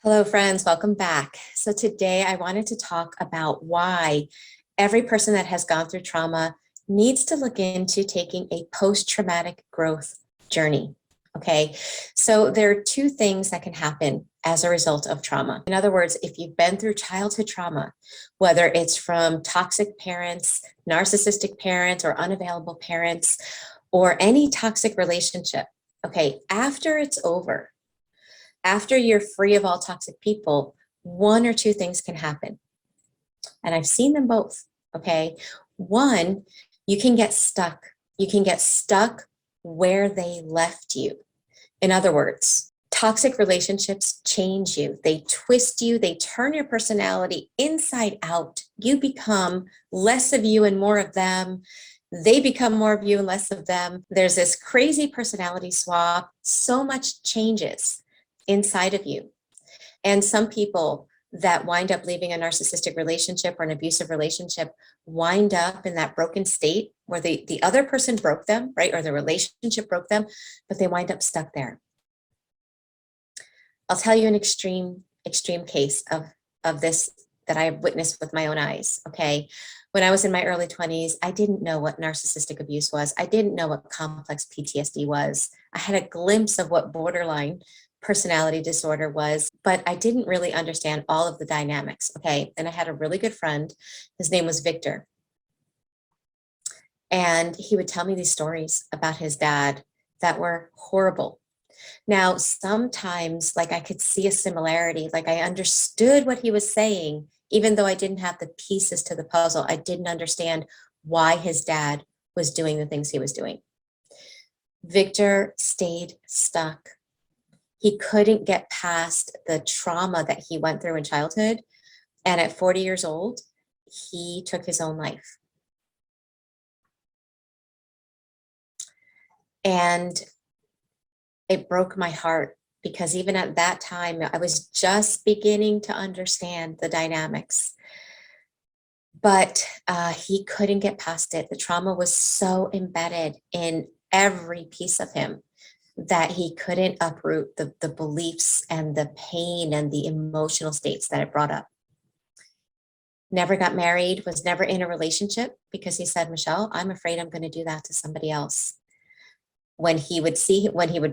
Hello, friends. Welcome back. So, today I wanted to talk about why every person that has gone through trauma needs to look into taking a post traumatic growth journey. Okay. So, there are two things that can happen as a result of trauma. In other words, if you've been through childhood trauma, whether it's from toxic parents, narcissistic parents, or unavailable parents, or any toxic relationship, okay, after it's over, after you're free of all toxic people, one or two things can happen. And I've seen them both. Okay. One, you can get stuck. You can get stuck where they left you. In other words, toxic relationships change you. They twist you. They turn your personality inside out. You become less of you and more of them. They become more of you and less of them. There's this crazy personality swap. So much changes inside of you. And some people that wind up leaving a narcissistic relationship or an abusive relationship wind up in that broken state where the other person broke them, right? Or the relationship broke them, but they wind up stuck there. I'll tell you an extreme case of this that I witnessed with my own eyes. Okay. When I was in my early 20s, I didn't know what narcissistic abuse was. I didn't know what complex PTSD was. I had a glimpse of what borderline personality disorder was, but I didn't really understand all of the dynamics. Okay. And I had a really good friend. His name was Victor. And he would tell me these stories about his dad that were horrible. Now, sometimes, like, I could see a similarity, like I understood what he was saying, even though I didn't have the pieces to the puzzle. I didn't understand why his dad was doing the things he was doing. Victor stayed stuck. He couldn't get past the trauma that he went through in childhood. And at 40 years old, he took his own life. And it broke my heart because even at that time, I was just beginning to understand the dynamics. But he couldn't get past it. The trauma was so embedded in every piece of him that he couldn't uproot the beliefs and the pain and the emotional states that it brought up. Never got married, was never in a relationship because he said, Michelle, I'm afraid I'm going to do that to somebody else. When he would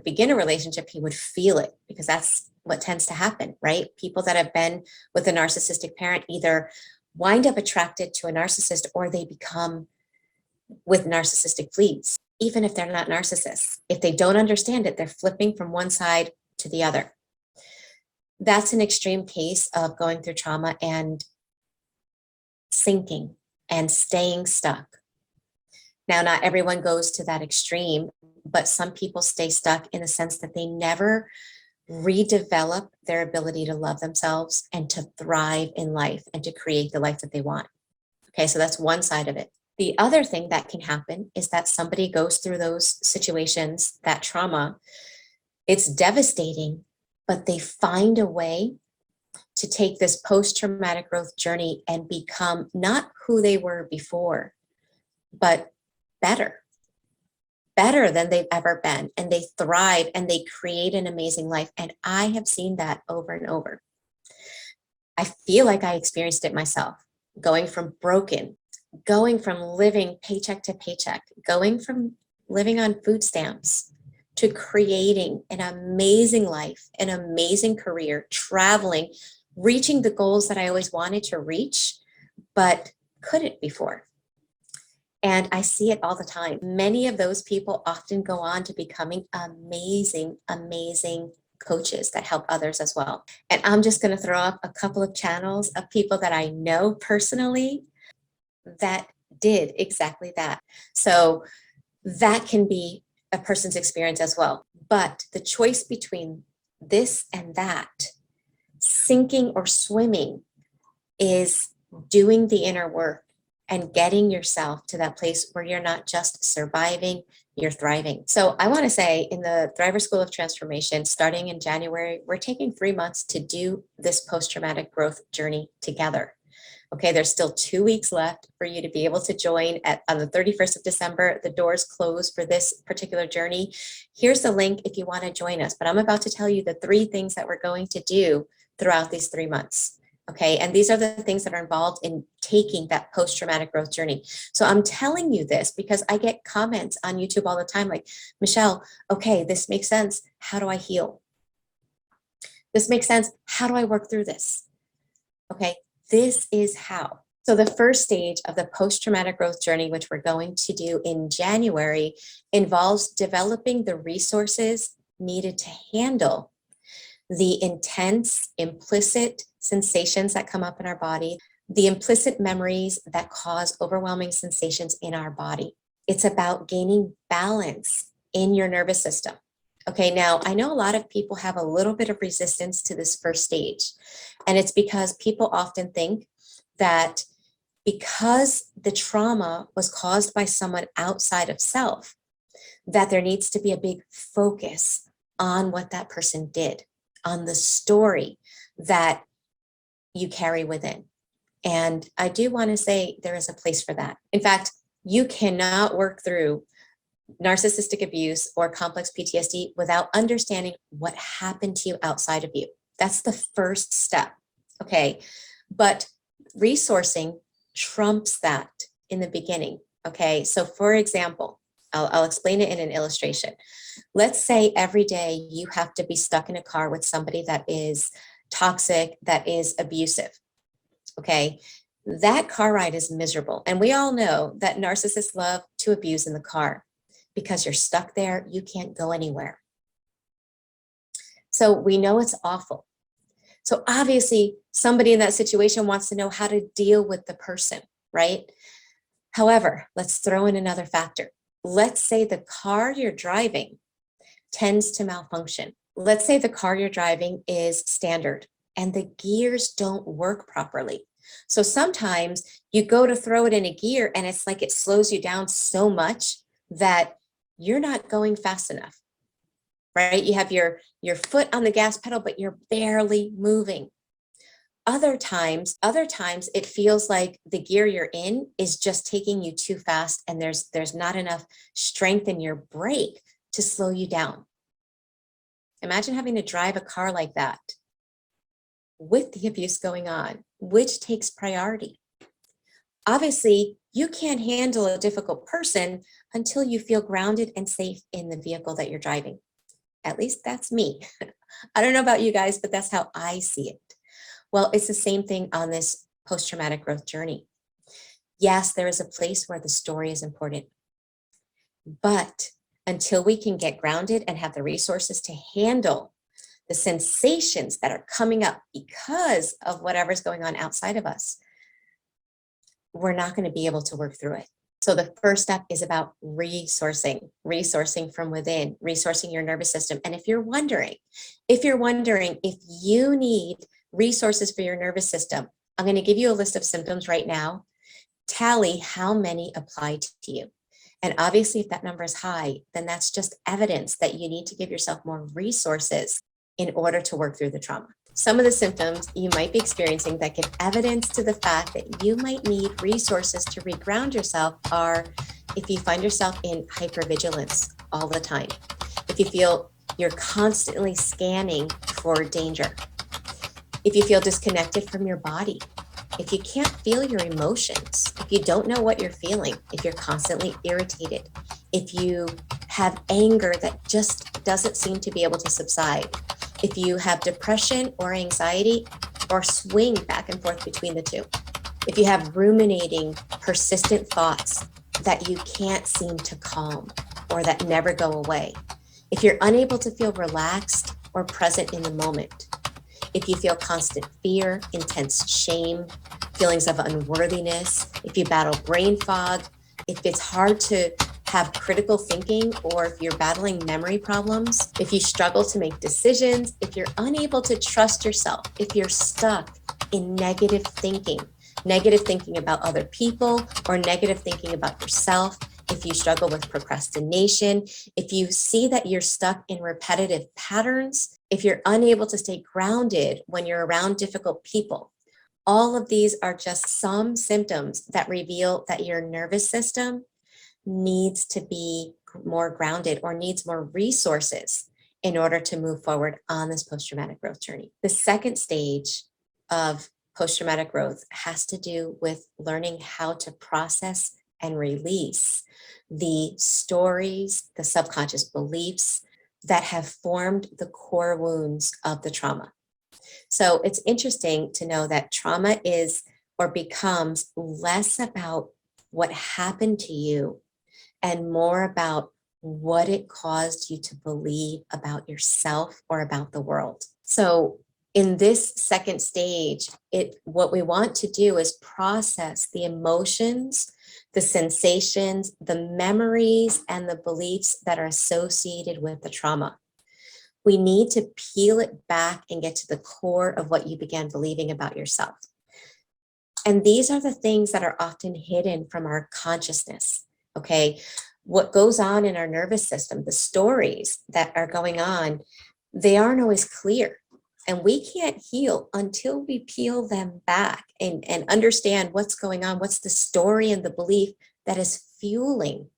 begin a relationship, he would feel it because that's what tends to happen, right? People that have been with a narcissistic parent either wind up attracted to a narcissist or they become with narcissistic fleas, even if they're not narcissists. If they don't understand it, they're flipping from one side to the other. That's an extreme case of going through trauma and sinking and staying stuck. Now, not everyone goes to that extreme, but some people stay stuck in the sense that they never redevelop their ability to love themselves and to thrive in life and to create the life that they want. Okay, so that's one side of it. The other thing that can happen is that somebody goes through those situations, that trauma, it's devastating, but they find a way to take this post-traumatic growth journey and become not who they were before, but better than they've ever been. And they thrive and they create an amazing life. And I have seen that over and over. I feel like I experienced it myself, going from broken, going from living paycheck to paycheck, going from living on food stamps to creating an amazing life, an amazing career, traveling, reaching the goals that I always wanted to reach, but couldn't before. And I see it all the time. Many of those people often go on to becoming amazing, amazing coaches that help others as well. And I'm just going to throw up a couple of channels of people that I know personally that did exactly that. So that can be a person's experience as well. But the choice between this and that, sinking or swimming, is doing the inner work and getting yourself to that place where you're not just surviving, you're thriving. So I want to say in the Thriver School of Transformation, starting in January, we're taking 3 months to do this post-traumatic growth journey together. Okay, there's still 2 weeks left for you to be able to join on the 31st of December. The doors close for this particular journey. Here's the link if you want to join us. But I'm about to tell you the 3 things that we're going to do throughout these 3 months. Okay. And these are the things that are involved in taking that post-traumatic growth journey. So I'm telling you this because I get comments on YouTube all the time like, Michelle, okay, this makes sense. How do I heal? This makes sense. How do I work through this? Okay. This is how. So the first stage of the post-traumatic growth journey, which we're going to do in January, involves developing the resources needed to handle the intense implicit sensations that come up in our body, the implicit memories that cause overwhelming sensations in our body. It's about gaining balance in your nervous system. Okay, now I know a lot of people have a little bit of resistance to this first stage, and it's because people often think that because the trauma was caused by someone outside of self, that there needs to be a big focus on what that person did, on the story that you carry within. And I do want to say there is a place for that. In fact, you cannot work through narcissistic abuse or complex PTSD without understanding what happened to you outside of you. That's the first step. Okay. But resourcing trumps that in the beginning. Okay. So for example, I'll explain it in an illustration. Let's say every day you have to be stuck in a car with somebody that is toxic, that is abusive. Okay. That car ride is miserable. And we all know that narcissists love to abuse in the car because you're stuck there. You can't go anywhere. So we know it's awful. So obviously somebody in that situation wants to know how to deal with the person, right? However, let's throw in another factor. Let's say the car you're driving tends to malfunction. Let's say the car you're driving is standard and the gears don't work properly. So sometimes you go to throw it in a gear and it's like it slows you down so much that you're not going fast enough, right? You have your foot on the gas pedal, but you're barely moving. Other times it feels like the gear you're in is just taking you too fast and there's not enough strength in your brake to slow you down. Imagine having to drive a car like that with the abuse going on, which takes priority. Obviously, you can't handle a difficult person until you feel grounded and safe in the vehicle that you're driving. At least that's me. I don't know about you guys, but that's how I see it. Well, it's the same thing on this post-traumatic growth journey. Yes, there is a place where the story is important, but until we can get grounded and have the resources to handle the sensations that are coming up because of whatever's going on outside of us, we're not going to be able to work through it. So the first step is about resourcing from within, resourcing your nervous system. And if you're wondering if you need resources for your nervous system, I'm going to give you a list of symptoms right now. Tally how many apply to you. And obviously, if that number is high, then that's just evidence that you need to give yourself more resources in order to work through the trauma. Some of the symptoms you might be experiencing that give evidence to the fact that you might need resources to reground yourself are if you find yourself in hypervigilance all the time, if you feel you're constantly scanning for danger, if you feel disconnected from your body, if you can't feel your emotions, if you don't know what you're feeling, if you're constantly irritated, if you have anger that just doesn't seem to be able to subside, if you have depression or anxiety or swing back and forth between the two, if you have ruminating, persistent thoughts that you can't seem to calm or that never go away, if you're unable to feel relaxed or present in the moment, if you feel constant fear, intense shame, feelings of unworthiness, if you battle brain fog, if it's hard to have critical thinking, or if you're battling memory problems, if you struggle to make decisions, if you're unable to trust yourself, if you're stuck in negative thinking about other people or negative thinking about yourself, if you struggle with procrastination, if you see that you're stuck in repetitive patterns, if you're unable to stay grounded when you're around difficult people, all of these are just some symptoms that reveal that your nervous system needs to be more grounded or needs more resources in order to move forward on this post-traumatic growth journey. The second stage of post-traumatic growth has to do with learning how to process and release the stories, the subconscious beliefs that have formed the core wounds of the trauma. So it's interesting to know that trauma is or becomes less about what happened to you and more about what it caused you to believe about yourself or about the world. So in this second stage, what we want to do is process the emotions, the sensations, the memories, and the beliefs that are associated with the trauma. We need to peel it back and get to the core of what you began believing about yourself. And these are the things that are often hidden from our consciousness, okay? What goes on in our nervous system, the stories that are going on, they aren't always clear. And we can't heal until we peel them back and understand what's going on, what's the story and the belief that is fueling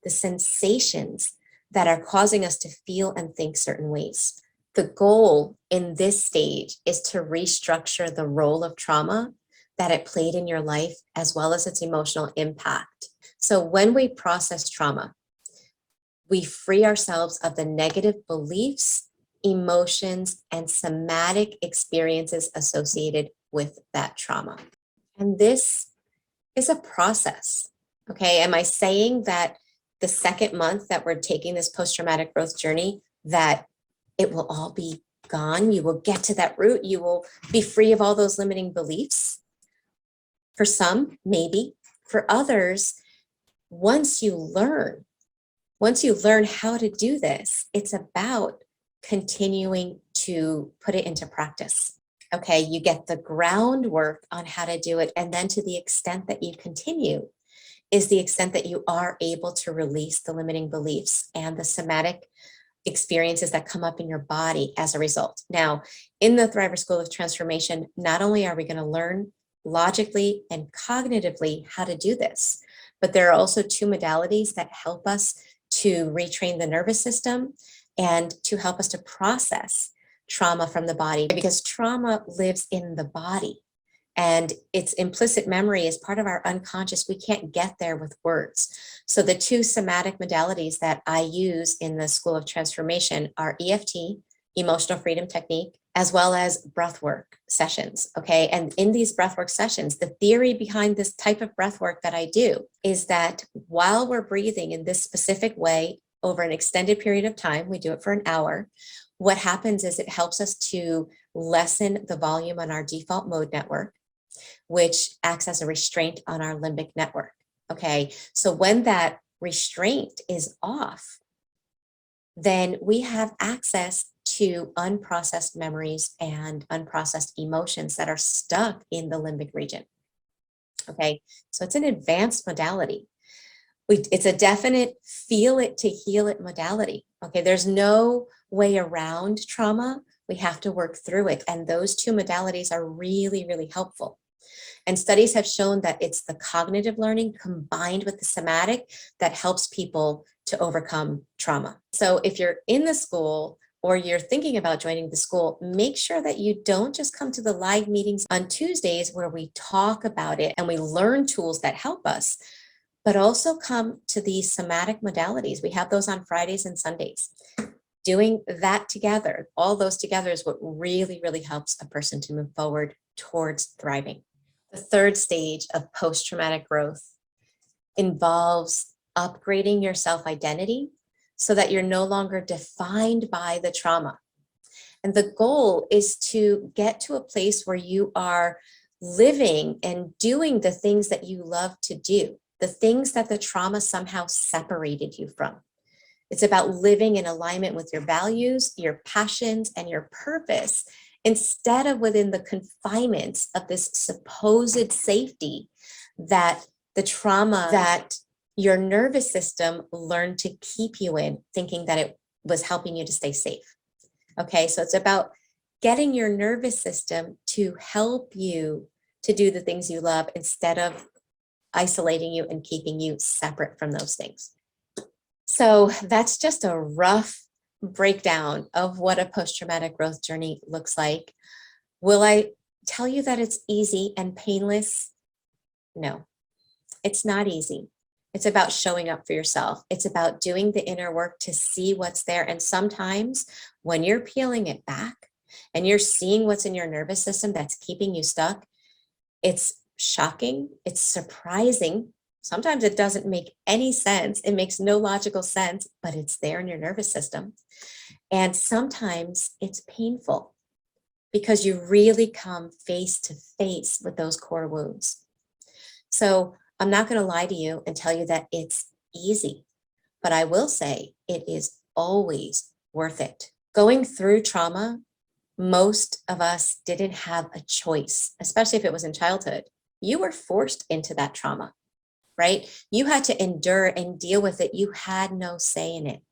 the sensations that are causing us to feel and think certain ways. The goal in this stage is to restructure the role of trauma that it played in your life, as well as its emotional impact. So when we process trauma, we free ourselves of the negative beliefs, emotions, and somatic experiences associated with that trauma. And this is a process, okay? Am I saying that the second month that we're taking this post-traumatic growth journey, that it will all be gone? You will get to that root. You will be free of all those limiting beliefs. For some, maybe. For others, once you learn how to do this, it's about continuing to put it into practice. Okay, you get the groundwork on how to do it, and then to the extent that you continue is the extent that you are able to release the limiting beliefs and the somatic experiences that come up in your body as a result. Now, in the Thriver School of Transformation, not only are we going to learn logically and cognitively how to do this, but there are also two modalities that help us to retrain the nervous system and to help us to process trauma from the body, because trauma lives in the body and its implicit memory is part of our unconscious. We can't get there with words. So the two somatic modalities that I use in the School of Transformation are EFT, Emotional Freedom Technique, as well as breathwork sessions, okay? And in these breathwork sessions, the theory behind this type of breathwork that I do is that while we're breathing in this specific way over an extended period of time, we do it for an hour, what happens is it helps us to lessen the volume on our default mode network, which acts as a restraint on our limbic network, okay? So when that restraint is off, then we have access to unprocessed memories and unprocessed emotions that are stuck in the limbic region. Okay, so it's an advanced modality. It's a definite feel it to heal it modality. Okay, there's no way around trauma. We have to work through it. And those two modalities are really, really helpful. And studies have shown that it's the cognitive learning combined with the somatic that helps people to overcome trauma. So if you're in the school or you're thinking about joining the school, make sure that you don't just come to the live meetings on Tuesdays where we talk about it and we learn tools that help us, but also come to these somatic modalities. We have those on Fridays and Sundays. Doing that together, all those together, is what really, really helps a person to move forward towards thriving. The third stage of post-traumatic growth involves upgrading your self-identity so that you're no longer defined by the trauma. And the goal is to get to a place where you are living and doing the things that you love to do, the things that the trauma somehow separated you from. It's about living in alignment with your values, your passions, and your purpose, instead of within the confinements of this supposed safety that the trauma that your nervous system learned to keep you in, thinking that it was helping you to stay safe. Okay, so it's about getting your nervous system to help you to do the things you love instead of isolating you and keeping you separate from those things. So that's just a rough breakdown of what a post-traumatic growth journey looks like. Will I tell you that it's easy and painless? No, it's not easy. It's about showing up for yourself. It's about doing the inner work to see what's there. And sometimes when you're peeling it back and you're seeing what's in your nervous system that's keeping you stuck, it's shocking, it's surprising. Sometimes it doesn't make any sense. It makes no logical sense, but it's there in your nervous system. And sometimes it's painful because you really come face to face with those core wounds. So I'm not going to lie to you and tell you that it's easy, but I will say it is always worth it. Going through trauma, most of us didn't have a choice, especially if it was in childhood. You were forced into that trauma, right? You had to endure and deal with it. You had no say in it.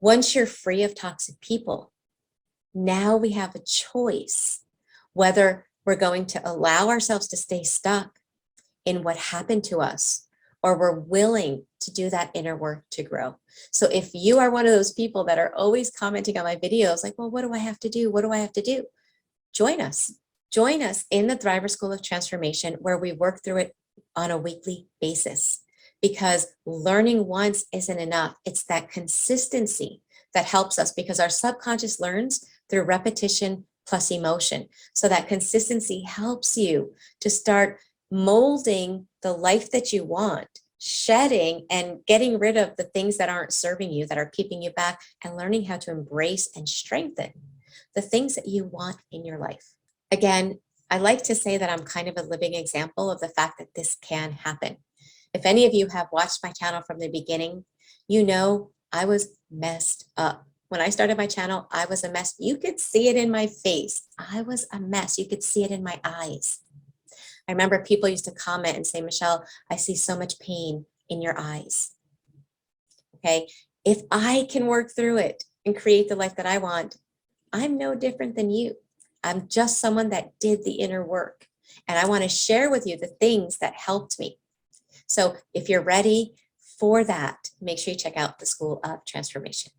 Once you're free of toxic people, now we have a choice whether we're going to allow ourselves to stay stuck in what happened to us, or we're willing to do that inner work to grow. So if you are one of those people that are always commenting on my videos, like, well, what do I have to do? What do I have to do? Join us. Join us in the Thriver School of Transformation, where we work through it on a weekly basis, because learning once isn't enough. It's that consistency that helps us, because our subconscious learns through repetition plus emotion. So that consistency helps you to start molding the life that you want, shedding and getting rid of the things that aren't serving you, that are keeping you back, and learning how to embrace and strengthen the things that you want in your life. Again, I like to say that I'm kind of a living example of the fact that this can happen. If any of you have watched my channel from the beginning, you know I was messed up. When I started my channel, I was a mess. You could see it in my face. I was a mess. You could see it in my eyes. I remember people used to comment and say, Michelle, I see so much pain in your eyes. Okay, if I can work through it and create the life that I want, I'm no different than you. I'm just someone that did the inner work. And I want to share with you the things that helped me. So if you're ready for that, make sure you check out the School of Transformation.